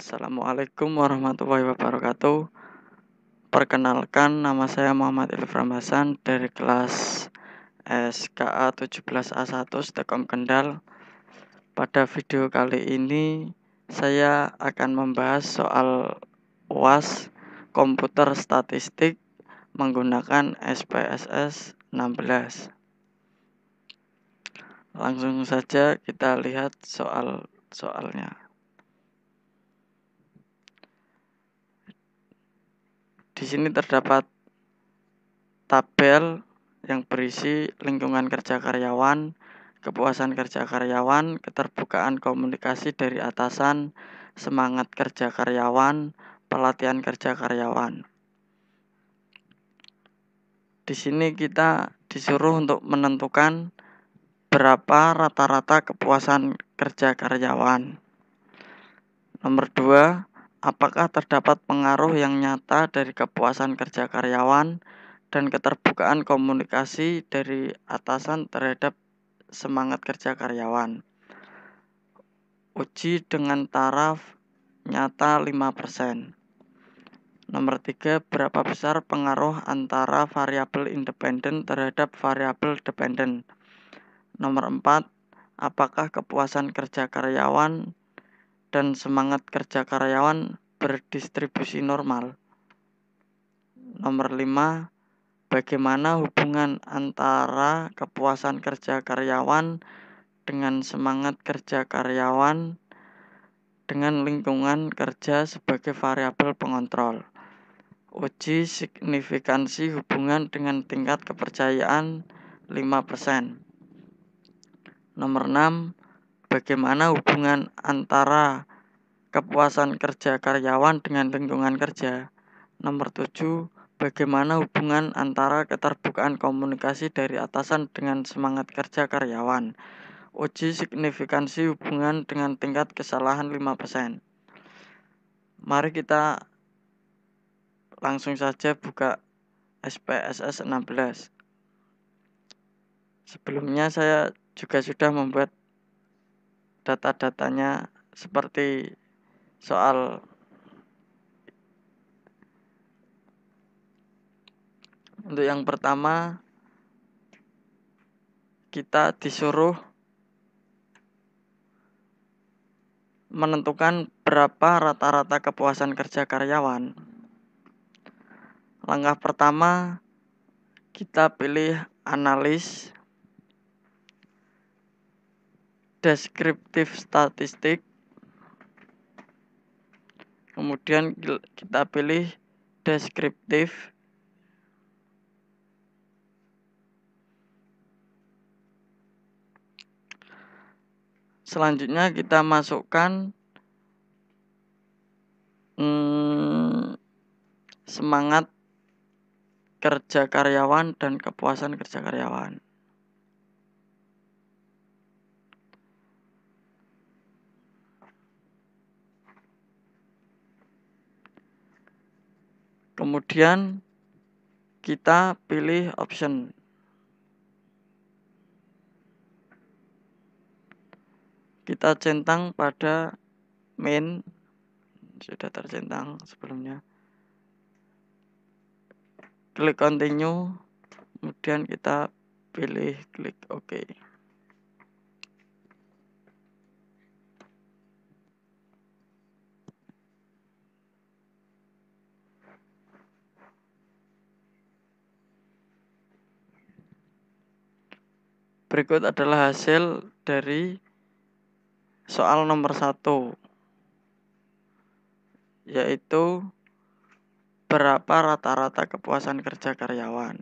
Assalamualaikum warahmatullahi wabarakatuh. Perkenalkan, nama saya Muhammad Ilham Hasan dari kelas SKA 17A1 Stekom Kendal. Pada video kali ini saya akan membahas soal UAS komputer statistik menggunakan SPSS 16. Langsung saja kita lihat soalnya. Di sini terdapat tabel yang berisi lingkungan kerja karyawan, kepuasan kerja karyawan, keterbukaan komunikasi dari atasan, semangat kerja karyawan, pelatihan kerja karyawan. Di sini kita disuruh untuk menentukan berapa rata-rata kepuasan kerja karyawan. Nomor 2, apakah terdapat pengaruh yang nyata dari kepuasan kerja karyawan dan keterbukaan komunikasi dari atasan terhadap semangat kerja karyawan. Uji dengan taraf nyata 5%. Nomor 3, berapa besar pengaruh antara variabel independen terhadap variabel dependen. Nomor 4, apakah kepuasan kerja karyawan dan semangat kerja karyawan berdistribusi normal. Nomor 5, bagaimana hubungan antara kepuasan kerja karyawan dengan semangat kerja karyawan dengan lingkungan kerja sebagai variabel pengontrol. Uji signifikansi hubungan dengan tingkat kepercayaan 5%. Nomor 6, bagaimana hubungan antara kepuasan kerja karyawan dengan lingkungan kerja. Nomor 7, bagaimana hubungan antara keterbukaan komunikasi dari atasan dengan semangat kerja karyawan. Uji signifikansi hubungan dengan tingkat kesalahan 5%. Mari kita langsung saja buka SPSS 16. Sebelumnya saya juga sudah membuat data-datanya seperti soal. Untuk yang pertama, kita disuruh menentukan berapa rata-rata kepuasan kerja karyawan. Langkah pertama, kita pilih analis, deskriptif statistik, kemudian kita pilih deskriptif. Selanjutnya kita masukkan semangat kerja karyawan dan kepuasan kerja karyawan. Kemudian kita pilih option. Kita centang pada main, sudah tercentang sebelumnya. Klik continue, kemudian kita pilih klik OK. Berikut adalah hasil dari soal nomor 1, yaitu berapa rata-rata kepuasan kerja karyawan.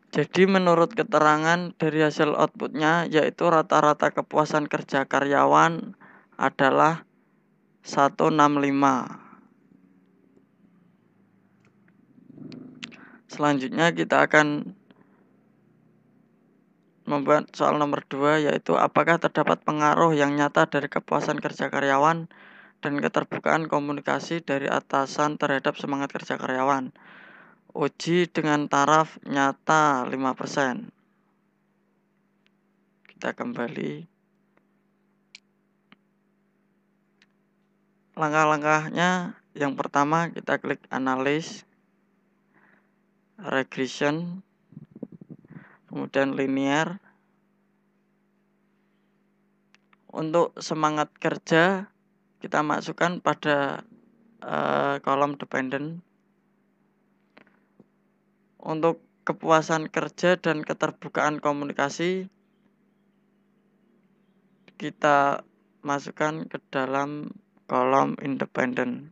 Jadi menurut keterangan dari hasil outputnya, yaitu rata-rata kepuasan kerja karyawan adalah 165. Selanjutnya kita akan membuat soal nomor 2, yaitu apakah terdapat pengaruh yang nyata dari kepuasan kerja karyawan dan keterbukaan komunikasi dari atasan terhadap semangat kerja karyawan. Uji dengan taraf nyata 5%. Kita kembali. Langkah-langkahnya yang pertama kita klik analysis, regression, kemudian linear. Untuk semangat kerja kita masukkan pada kolom dependent. Untuk kepuasan kerja dan keterbukaan komunikasi kita masukkan ke dalam kolom independent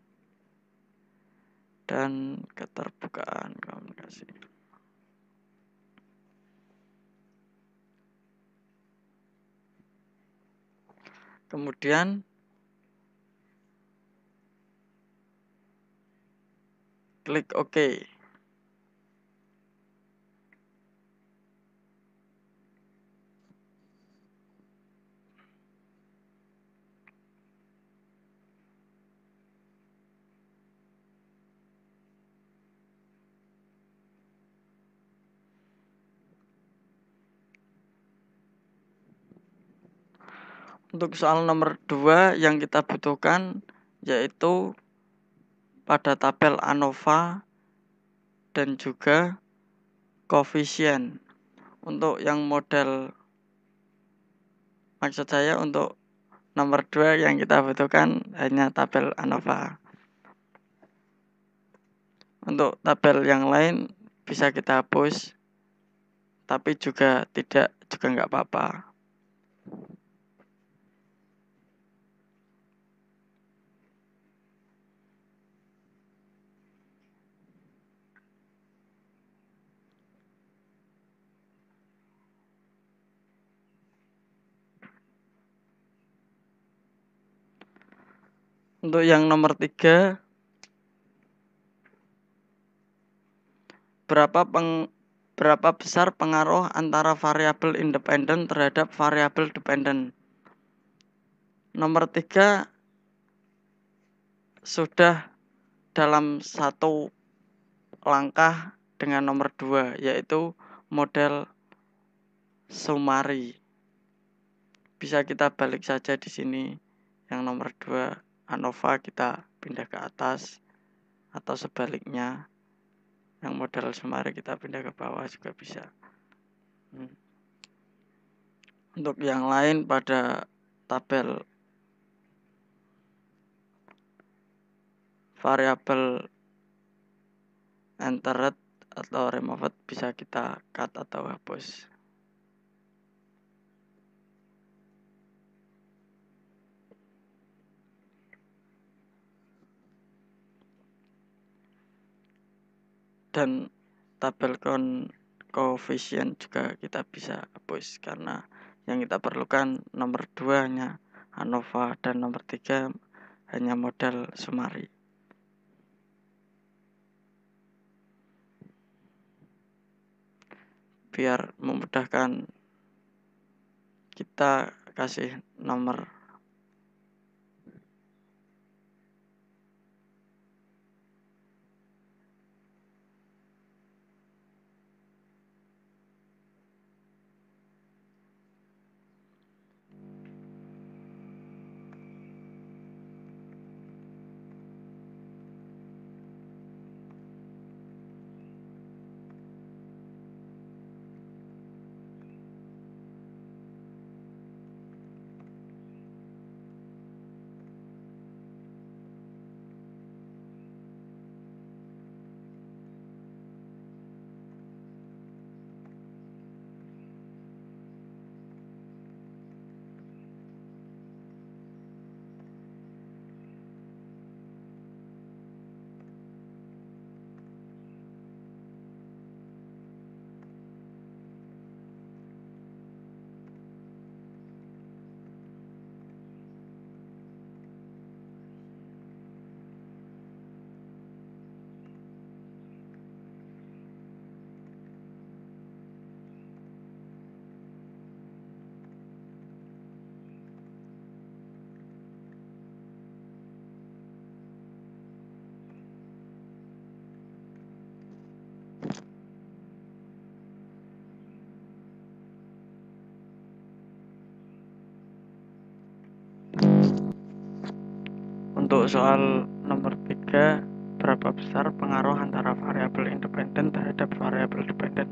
dan keterbukaan komunikasi. Kemudian klik OK. Untuk soal nomor 2 yang kita butuhkan yaitu pada tabel ANOVA dan juga koefisien. Untuk yang model, maksud saya untuk nomor 2 yang kita butuhkan hanya tabel ANOVA. Untuk tabel yang lain bisa kita hapus, tapi juga nggak apa-apa. Untuk yang nomor 3, berapa besar pengaruh antara variabel independen terhadap variabel dependen. Nomor 3 sudah dalam satu langkah dengan nomor 2, yaitu model summary. Bisa kita balik saja di sini. Yang nomor 2 ANOVA kita pindah ke atas, atau sebaliknya yang model summary kita pindah ke bawah juga bisa. Untuk yang lain pada tabel variabel entered atau removed bisa kita cut atau hapus. Dan tabel koefisien juga kita bisa hapus karena yang kita perlukan nomor 2 hanya ANOVA dan nomor 3 hanya model summary. Biar memudahkan kita kasih nomor. Untuk soal nomor 3, berapa besar pengaruh antara variabel independen terhadap variabel dependen?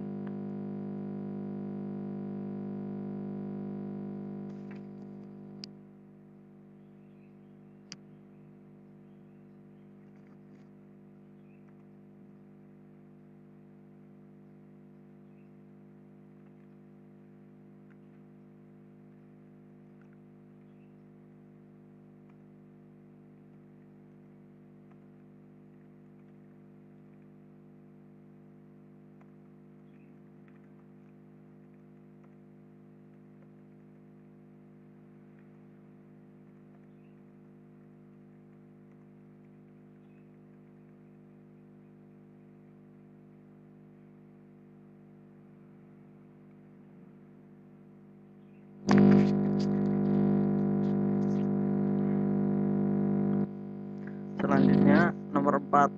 Selanjutnya, nomor 4.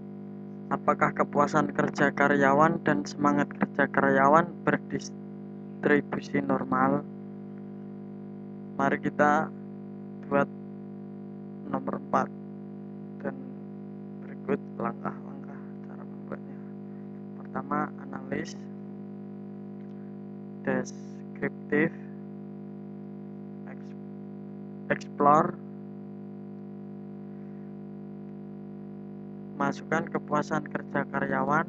Apakah kepuasan kerja karyawan dan semangat kerja karyawan berdistribusi normal? Mari kita buat nomor 4 dan berikut langkah-langkah cara membuatnya. Pertama, analis, deskriptif, explore. Masukkan kepuasan kerja karyawan,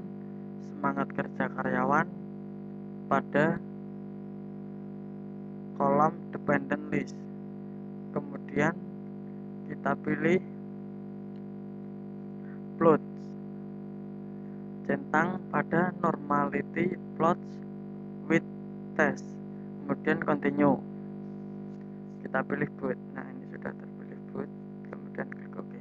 semangat kerja karyawan pada kolom dependent list. Kemudian kita pilih plot, centang pada normality plots with test. Kemudian continue. Kita pilih boot. Nah, ini sudah terpilih boot. Kemudian klik OK.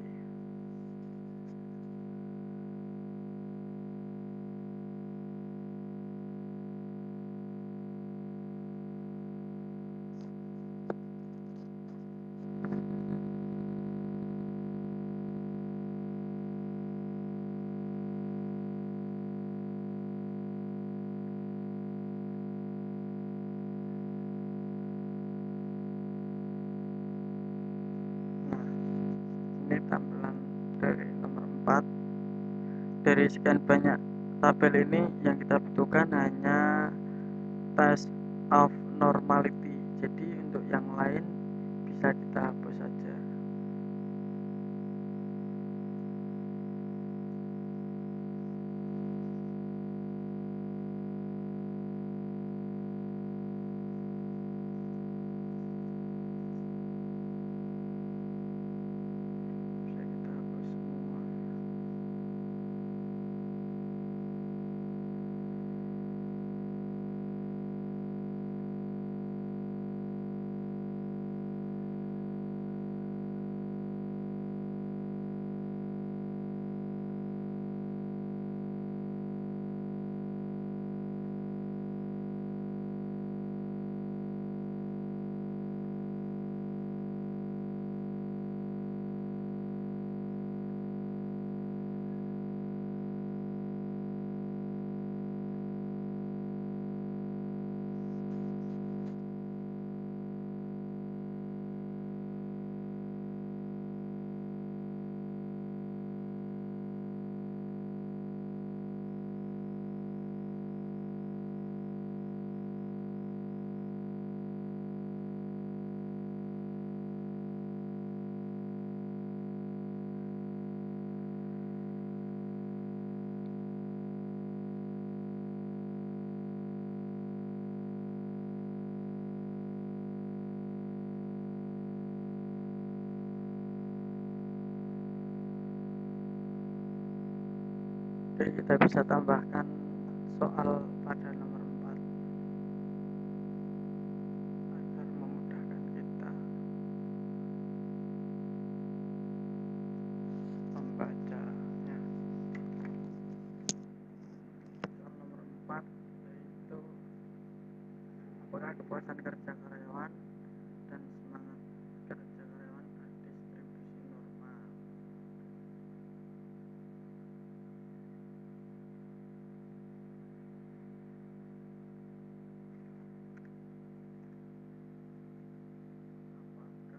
Ini tampilan dari nomor 4. Dari sekian banyak tabel ini yang kita butuhkan hanya test of normality. Jadi untuk yang lain bisa kita hapus saja. Jadi kita bisa tambahkan soal pada nomor 4 agar memudahkan kita membacanya. Soal nomor 4 yaitu apakah kepuasan kerja karyawan dan semangat kerja karyawan berdistribusi normal. Apakah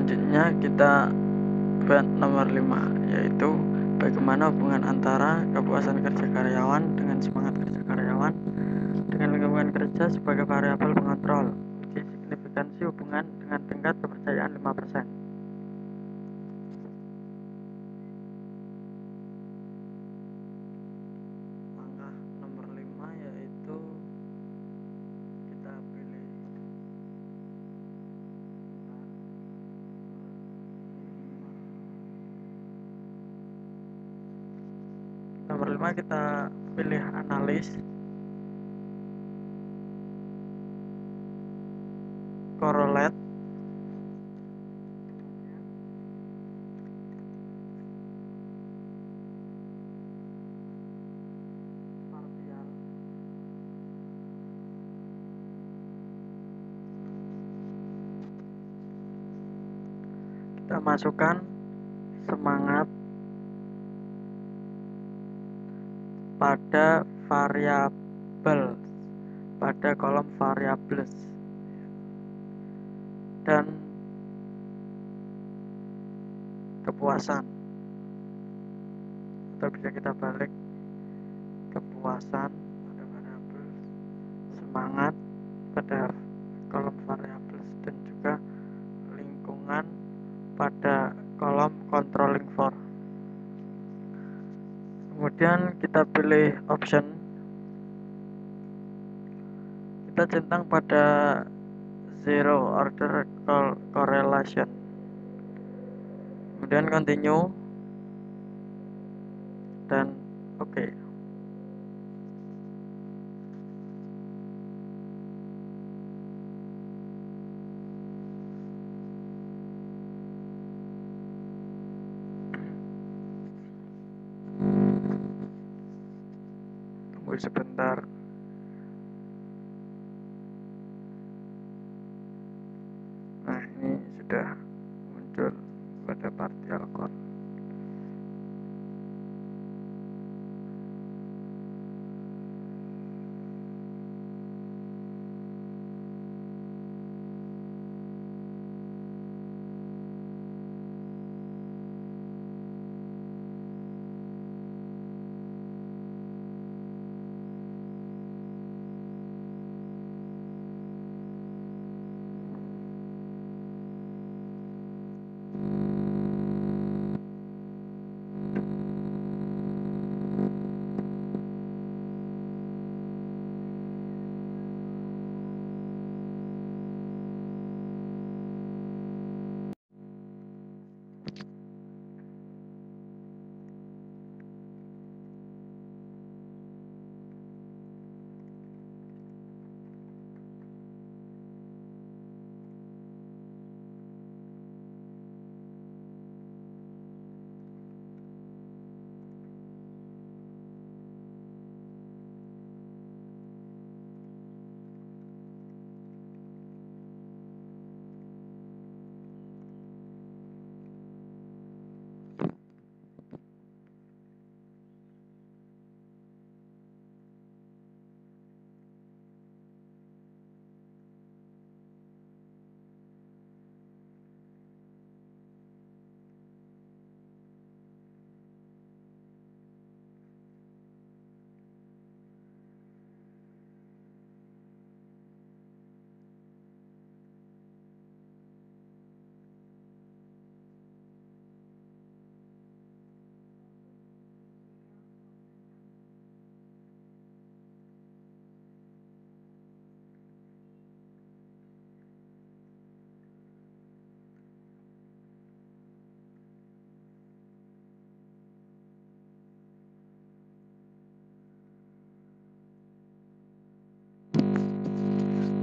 Selanjutnya kita buat nomor 5, yaitu bagaimana hubungan antara kepuasan kerja karyawan dengan semangat kerja karyawan dengan lingkungan kerja sebagai variabel pengontrol. Uji signifikansi hubungan dengan tingkat kepercayaan 5%. Langkah nomor 5 yaitu kita pilih nomor 5, kita pilih analis, correlate, partial, kita masukkan semangat pada variabel, pada kolom variables, dan kepuasan, atau bisa kita balik, kepuasan pada variabel, semangat pada kolom variables, dan juga lingkungan pada kolom controlling for. Kemudian kita pilih option, kita centang pada zero order correlation, kemudian continue dan oke. Tunggu sebentar. Nah, ini sudah muncul pada partial core.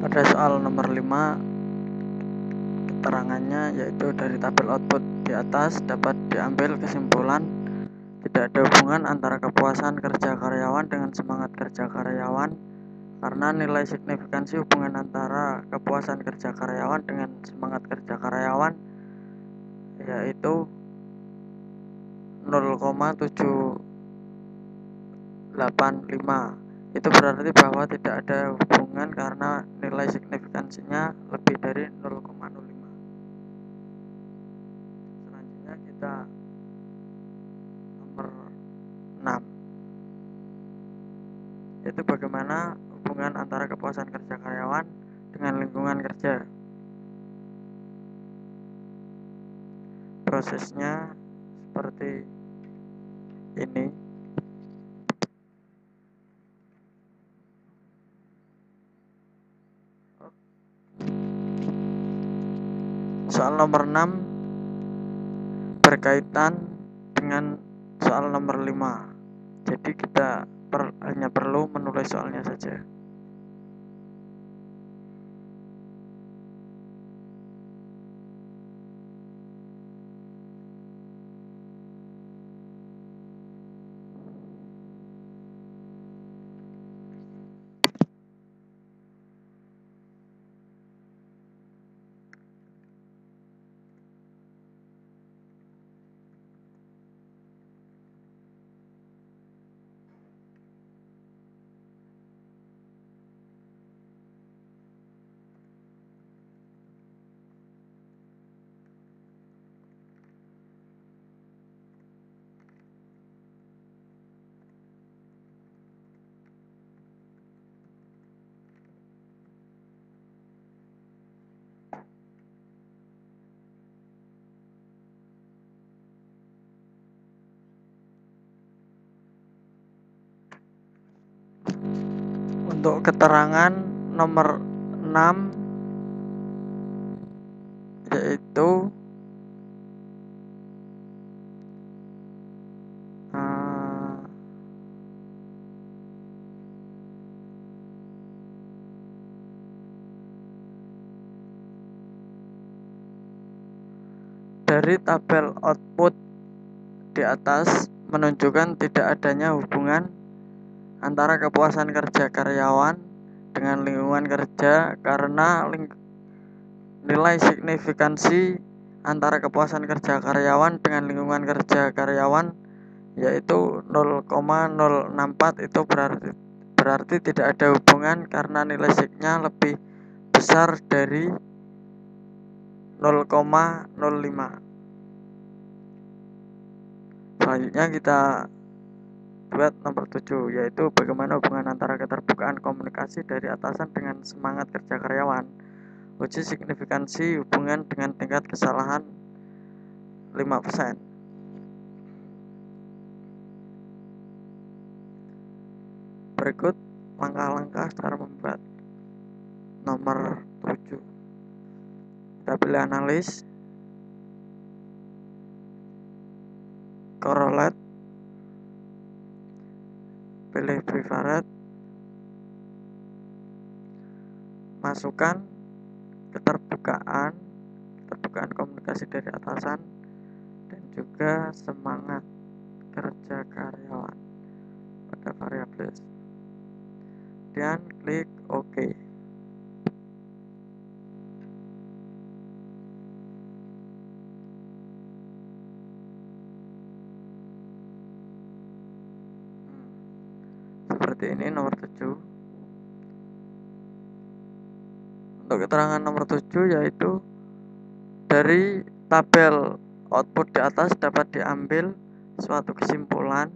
Pada soal nomor 5, keterangannya yaitu dari tabel output di atas dapat diambil kesimpulan tidak ada hubungan antara kepuasan kerja karyawan dengan semangat kerja karyawan, karena nilai signifikansi hubungan antara kepuasan kerja karyawan dengan semangat kerja karyawan yaitu 0,785. Itu berarti bahwa tidak ada hubungan karena nilai signifikansinya lebih dari 0,05. yaitu bagaimana hubungan antara kepuasan kerja karyawan dengan lingkungan kerja. Prosesnya seperti ini. Soal nomor 6 berkaitan dengan soal nomor 5. Jadi kita hanya perlu menulis soalnya saja. Untuk keterangan nomor 6 yaitu dari tabel output di atas menunjukkan tidak adanya hubungan antara kepuasan kerja karyawan dengan lingkungan kerja karena nilai signifikansi antara kepuasan kerja karyawan dengan lingkungan kerja karyawan yaitu 0,064 itu berarti tidak ada hubungan karena nilai signya lebih besar dari 0,05. Selanjutnya kita buat nomor 7, yaitu bagaimana hubungan antara keterbukaan komunikasi dari atasan dengan semangat kerja karyawan. Uji signifikansi hubungan dengan tingkat kesalahan 5%. Berikut langkah-langkah cara membuat nomor 7. Kita pilih analis, correlate, pilih preferred, masukkan keterbukaan komunikasi dari atasan dan juga semangat kerja karyawan pada variabel dan klik OK. Seperti ini nomor 7. Untuk keterangan nomor 7 yaitu dari tabel output di atas dapat diambil suatu kesimpulan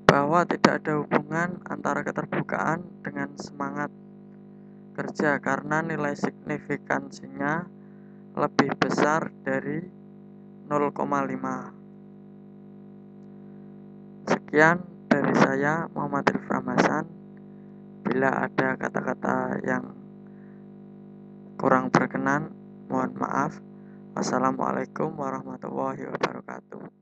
bahwa tidak ada hubungan antara keterbukaan dengan semangat kerja karena nilai signifikansinya lebih besar dari 0,5. Sekian dari saya, Muhammad Irfan Hasan. Bila ada kata-kata yang kurang berkenan, mohon maaf. Wassalamualaikum warahmatullahi wabarakatuh.